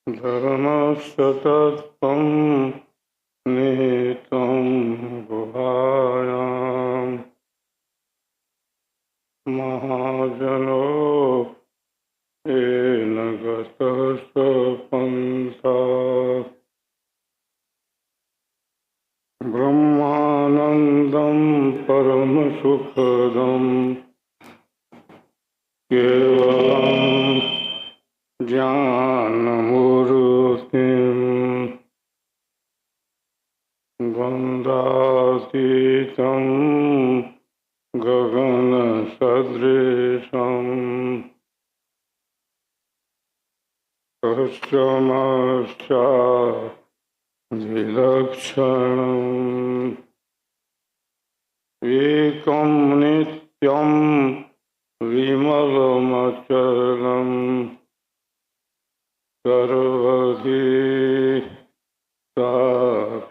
धर्मस्य तत्त्वं निहितं गुहायां महाजनो येन गतः स पन्थः ब्रह्मानन्दं परमसुखदं केवलं ज्ञानमूर्तिम् गन्धातीतं गगनसदृशं तस्माच्चाभिलक्षणम् एकं नित्यं विमलमचलं सर्वधि साक्षिभूतं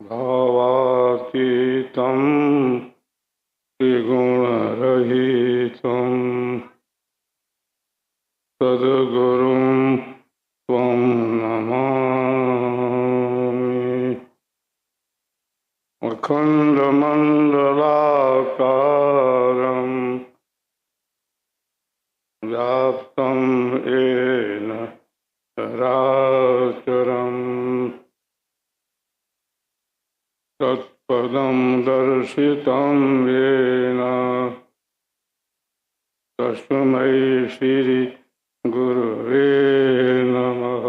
भावातीतं त्रिगुणरहितं सद्गुरुं त्वं नमामि। अखण्डमण्डलाकारं व्याप्तं येन चराचरं तत्पदं दर्शितं येन तस्मै श्री गुरुवे नमः।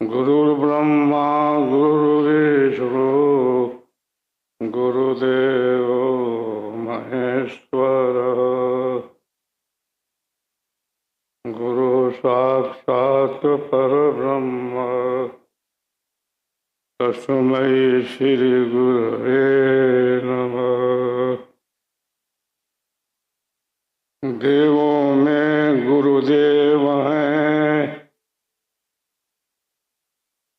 गुरुर्ब्रह्मा गुरुर्विष्णु गुरुदेवो महेश्वरः गुरु साक्षात् परब्रह्म तस्मै श्री गुरुवे नमः। देवों में गुरुदेव हैं,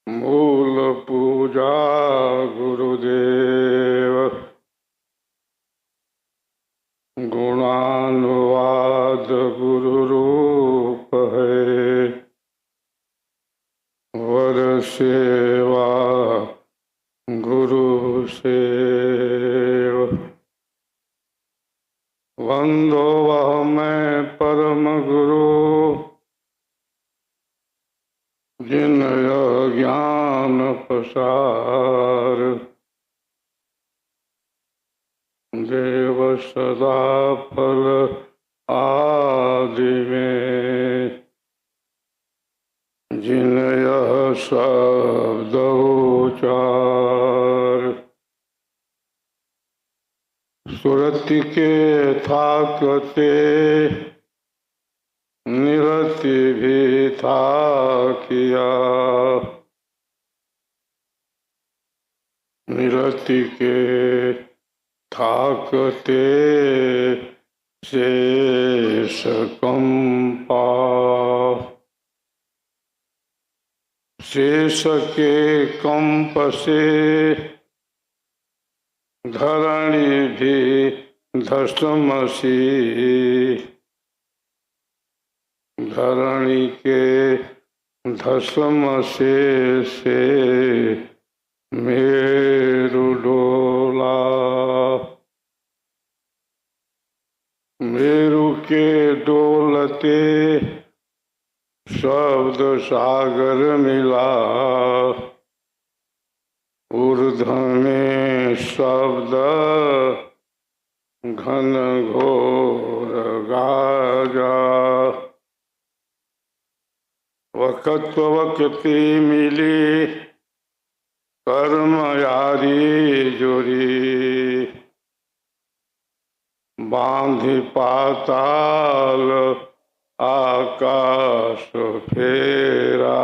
मूल पूजा गुरुदेव, गुणानुवाद गुरु रूप है, वर सेवा गुरु सेव। वंदो वह मैं परम गुरु जिन ज्ञान प्रसार देव सदा फल आदि में जिन यह शब्द उचार सुरति के थाकते निरति भी था किया निरति के थाकते शेष कंपा शेष के कंप से धरणी भी धसमसी धरणी के धसमसे से मेरु डोला मेरु के डोलते शब्द सागर मिला ऊर्ध्व में शब्द घन घोर गाजा वक़्त वक़्ति मिली कर्म यारी जुरी बांधि पाताल आकाश फेरा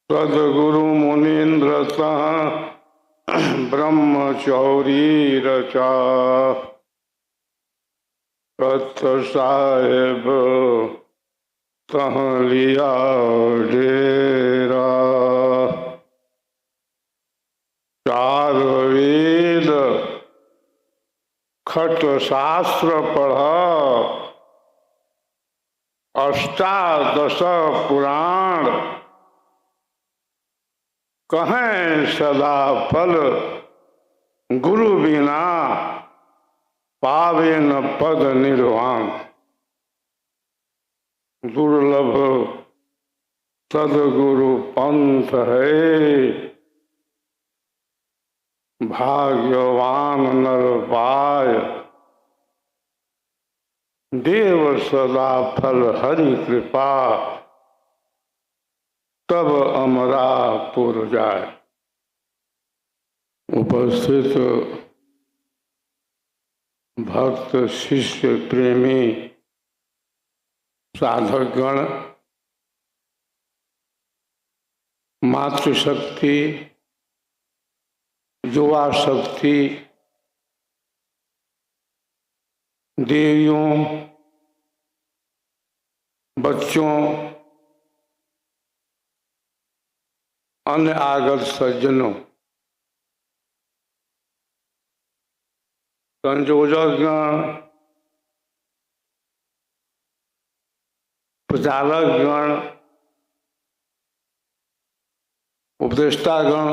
सदगुरु मुनीन्द्र ब्रह्मचौरी रचा कथ साहेब तह लिया डेरा चार वेद खट शास्त्र पढ़, अष्टादश पुराण, कहें सदा फल, गुरु बिना पावे न पद निर्वाण। दुर्लभ सदगुरु पंथ है, भाग्यवान नर पाय। देव सदा फल हरि कृपा, तब अमरापुर जाए। उपस्थित भक्त शिष्य प्रेमी साधकगण, मातृशक्ति, युवा शक्ति, देवियों, बच्चों, अन्य आगत सज्जनों, संयोजकगण, प्रचारकगण, उपदेष्टागण,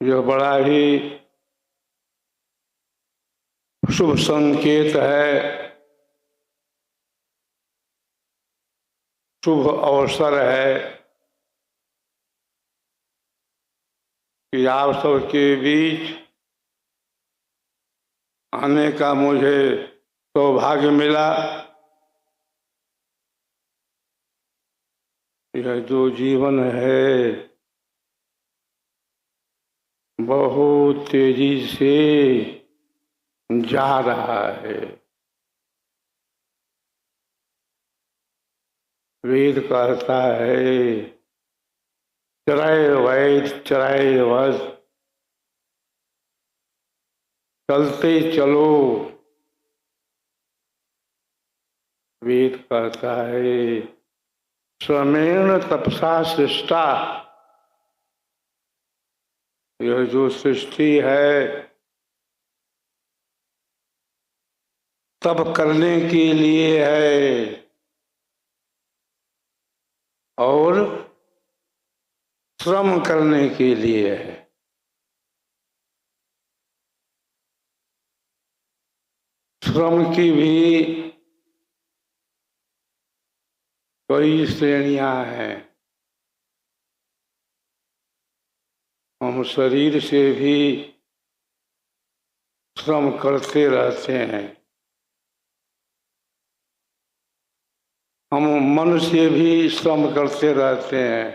यह बड़ा ही शुभ संकेत है, शुभ अवसर है कि आप सबके बीच आने का मुझे सौभाग्य मिला। यह जो जीवन है बहुत तेजी से जा रहा है। वेद कहता है चराय वैद चराय वध, चलते चलो। वेद कहता है श्रमेण तपसा सृष्टा। यह जो सृष्टि है तप करने के लिए है और श्रम करने के लिए है। श्रम की भी कई श्रेणियां हैं। हम शरीर से भी श्रम करते रहते हैं, हम मन से भी श्रम करते रहते हैं।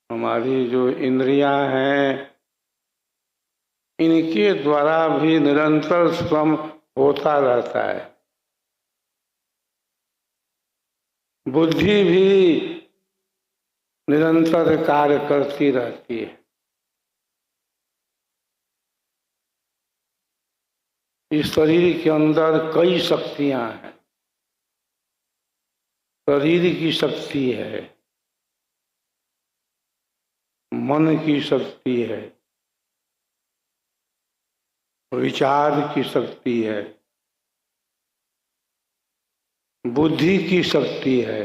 हमारी जो इंद्रियां हैं इनके द्वारा भी निरंतर श्रम होता रहता है। बुद्धि भी निरंतर कार्य करती रहती है। इस शरीर के अंदर कई शक्तियां हैं। शरीर की शक्ति है, मन की शक्ति है, विचार की शक्ति है, बुद्धि की शक्ति है,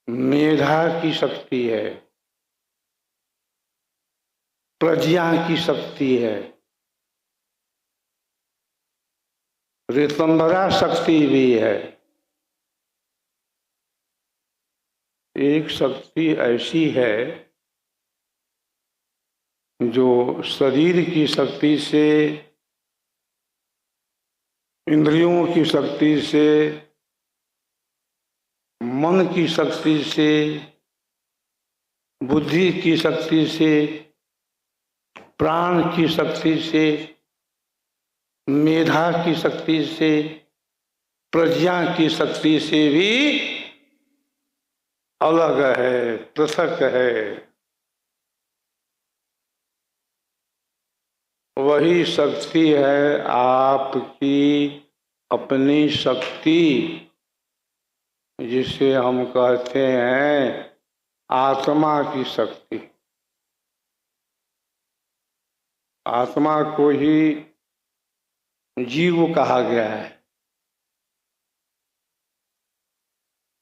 मेधा की शक्ति है, प्रज्ञा की शक्ति है, ऋतंभरा शक्ति भी है। एक शक्ति ऐसी है जो शरीर की शक्ति से, इंद्रियों की शक्ति से, मन की शक्ति से, बुद्धि की शक्ति से, प्राण की शक्ति से, मेधा की शक्ति से, प्रज्ञा की शक्ति से भी अलग है, पृथक है। वही शक्ति है आपकी अपनी शक्ति, जिसे हम कहते हैं आत्मा की शक्ति। आत्मा को ही जीव कहा गया है।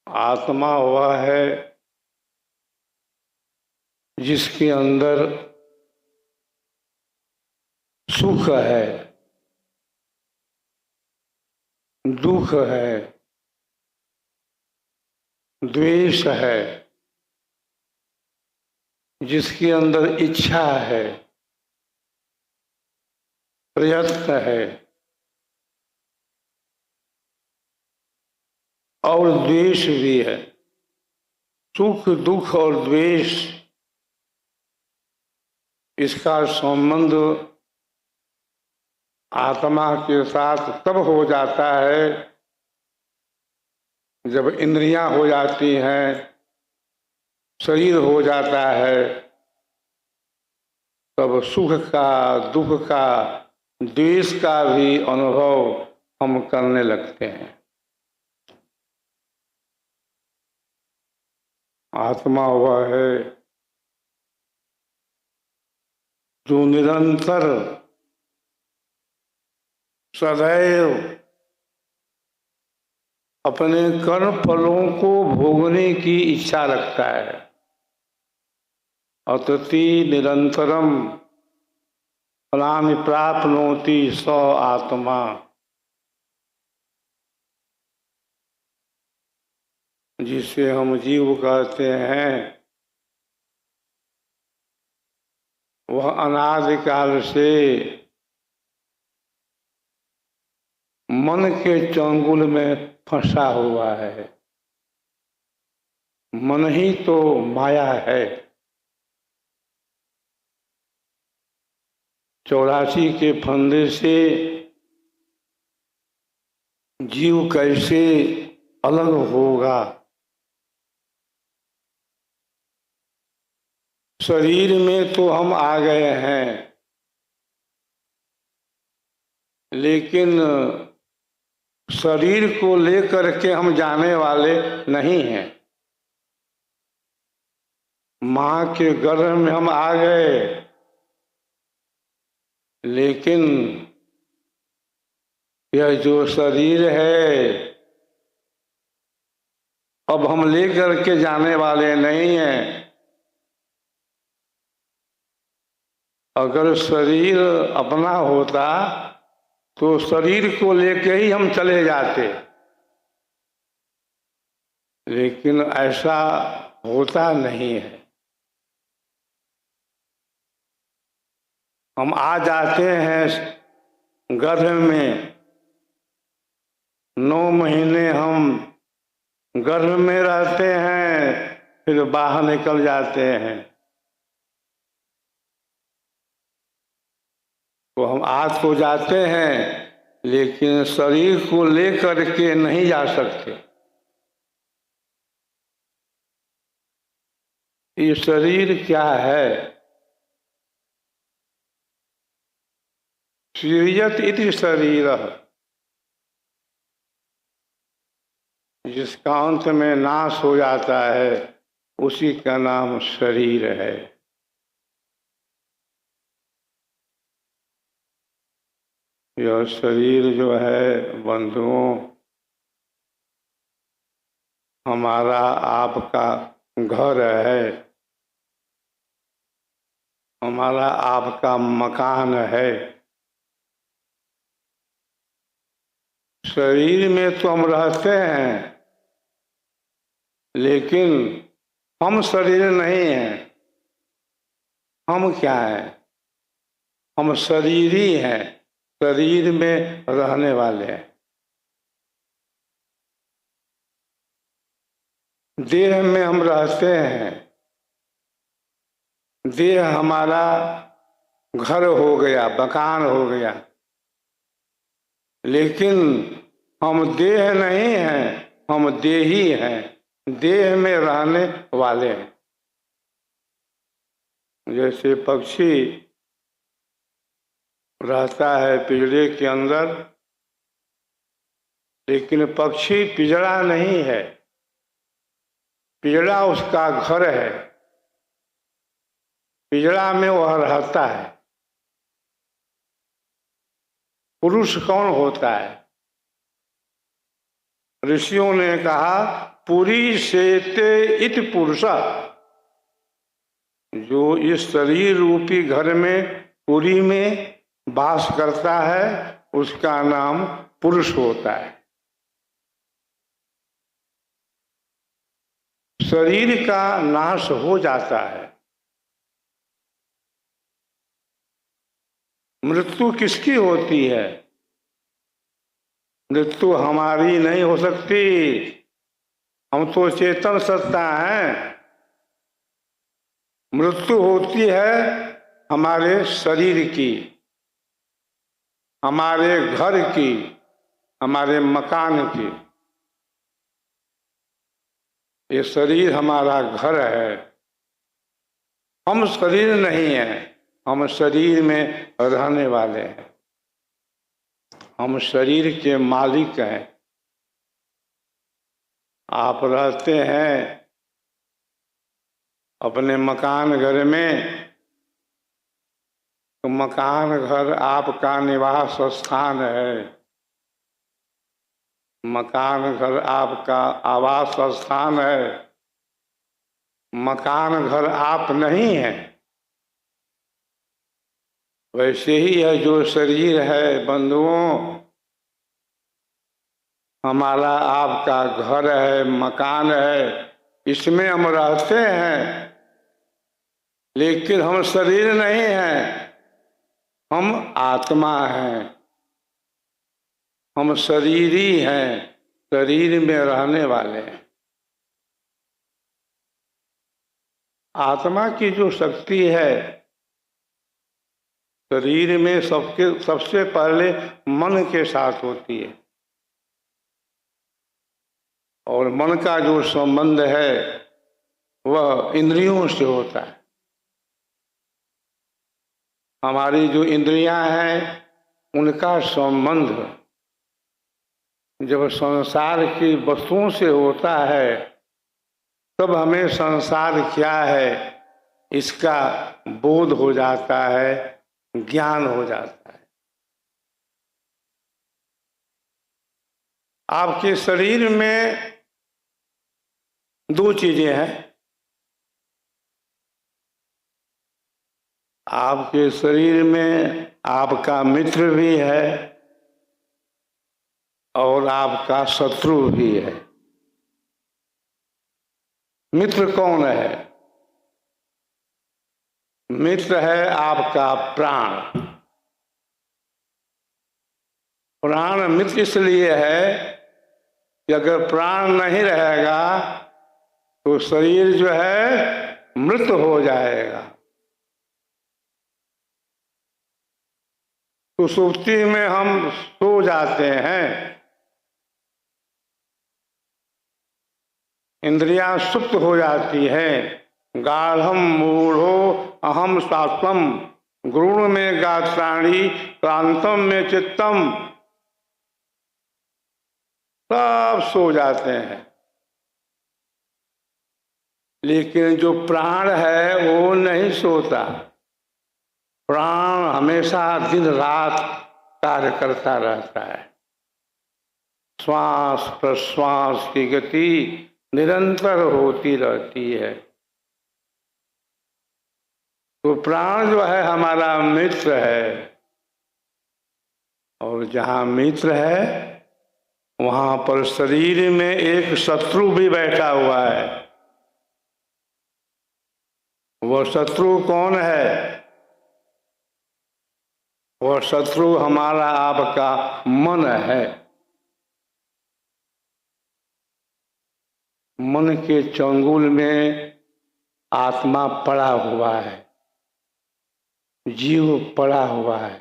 आत्मा वह है जिसके अंदर सुख है, दुख है, द्वेष है, जिसके अंदर इच्छा है, प्रयत्न है और द्वेष भी है। सुख, दुख और द्वेष, इसका संबंध आत्मा के साथ तब हो जाता है जब इंद्रियां हो जाती हैं, शरीर हो जाता है, तब सुख का, दुख का, द्वेष का भी अनुभव हम करने लगते हैं। आत्मा वह है जो निरंतर सदैव अपने कर्म फलों को भोगने की इच्छा रखता है। अतति निरंतरम फलानि प्राप्नोति स आत्मा। जिसे हम जीव कहते हैं, वह अनादिकाल से मन के चंगुल में फंसा हुआ है। मन ही तो माया है। 84 के फंदे से जीव कैसे अलग होगा? शरीर में तो हम आ गए हैं, लेकिन शरीर को लेकर के हम जाने वाले नहीं हैं। मां के गर्भ में हम आ गए, लेकिन यह जो शरीर है अब हम लेकर के जाने वाले नहीं हैं। अगर शरीर अपना होता तो शरीर को लेके ही हम चले जाते, लेकिन ऐसा होता नहीं है। हम आ जाते हैं गर्भ में, 9 महीने हम गर्भ में रहते हैं, फिर बाहर निकल जाते हैं। तो हम आ तो जाते हैं, लेकिन शरीर को लेकर के नहीं जा सकते। ये शरीर क्या है? सृजत इति शरीरः, जिसका अंत में नाश हो जाता है, उसी का नाम शरीर है। यह शरीर जो है बंधुओं, हमारा आपका घर है, हमारा आपका मकान है। शरीर में तो हम रहते हैं, लेकिन हम शरीर नहीं हैं। हम क्या हैं? हम शरीरी हैं, शरीर में रहने वाले हैं। देह में हम रहते हैं, देह हमारा घर हो गया, मकान हो गया, लेकिन हम देह नहीं हैं, हम देही हैं, देह में रहने वाले हैं। जैसे पक्षी रहता है पिंजरे के अंदर, लेकिन पक्षी पिंजरा नहीं है। पिजड़ा उसका घर है, पिजड़ा में वह रहता है। पुरुष कौन होता है? ऋषियों ने कहा पुरी सेते इत पुरुष, जो इस शरीर रूपी घर में पुरी में वास करता है उसका नाम पुरुष होता है। शरीर का नाश हो जाता है। मृत्यु किसकी होती है? मृत्यु हमारी नहीं हो सकती, हम तो चेतन सत्ता हैं। मृत्यु होती है हमारे शरीर की, हमारे घर की, हमारे मकान की। ये शरीर हमारा घर है, हम शरीर नहीं हैं, हम शरीर में रहने वाले हैं, हम शरीर के मालिक हैं। आप रहते हैं अपने मकान घर में, तो मकान घर आपका निवास स्थान है, मकान घर आपका आवास स्थान है, मकान घर आप नहीं हैं। वैसे ही है जो शरीर है बंधुओं, हमारा आपका घर है, मकान है, इसमें हम रहते हैं, लेकिन हम शरीर नहीं हैं, हम आत्मा हैं, हम शरीरी हैं, शरीर में रहने वाले हैं। आत्मा की जो शक्ति है शरीर में सबसे पहले मन के साथ होती है, और मन का जो संबंध है वह इंद्रियों से होता है। हमारी जो इंद्रियां हैं उनका संबंध जब संसार की वस्तुओं से होता है तब हमें संसार क्या है इसका बोध हो जाता है, ज्ञान हो जाता है। आपके शरीर में दो चीजें हैं। आपके शरीर में आपका मित्र भी है और आपका शत्रु भी है। मित्र कौन है? मित्र है आपका प्राण। प्राण मित्र इसलिए है कि अगर प्राण नहीं रहेगा तो शरीर जो है मृत हो जाएगा। तो सुप्ति में हम सो जाते हैं, इंद्रियां सुप्त हो जाती हैं। गाढ़म मूढ़ो अहम शास्त्रम गुरुण में गात्राणी क्रांतम में चित्तम, सब सो जाते हैं। लेकिन जो प्राण है वो नहीं सोता। प्राण हमेशा दिन रात कार्य करता रहता है। श्वास प्रश्वास की गति निरंतर होती रहती है। तो प्राण जो है हमारा मित्र है, और जहाँ मित्र है वहाँ पर शरीर में एक शत्रु भी बैठा हुआ है। वह शत्रु कौन है? वह शत्रु हमारा आपका मन है। मन के चंगुल में आत्मा पड़ा हुआ है, जीव पड़ा हुआ है।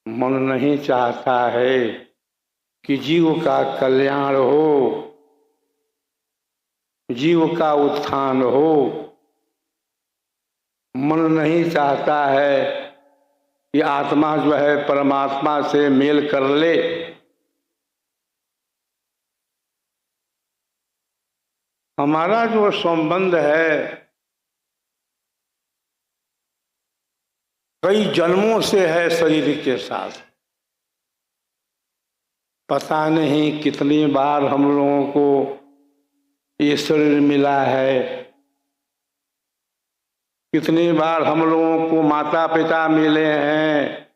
मन नहीं चाहता है कि जीव का कल्याण हो, जीव का उत्थान हो। मन नहीं चाहता है कि आत्मा जो है परमात्मा से मेल कर ले। हमारा जो संबंध है कई जन्मों से है शरीर के साथ। पता नहीं कितनी बार हम लोगों को ये शरीर मिला है, कितनी बार हम लोगों को माता पिता मिले हैं,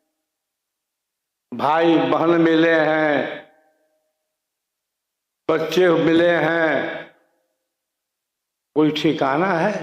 भाई बहन मिले हैं, बच्चे मिले हैं, कोई ठिकाना है?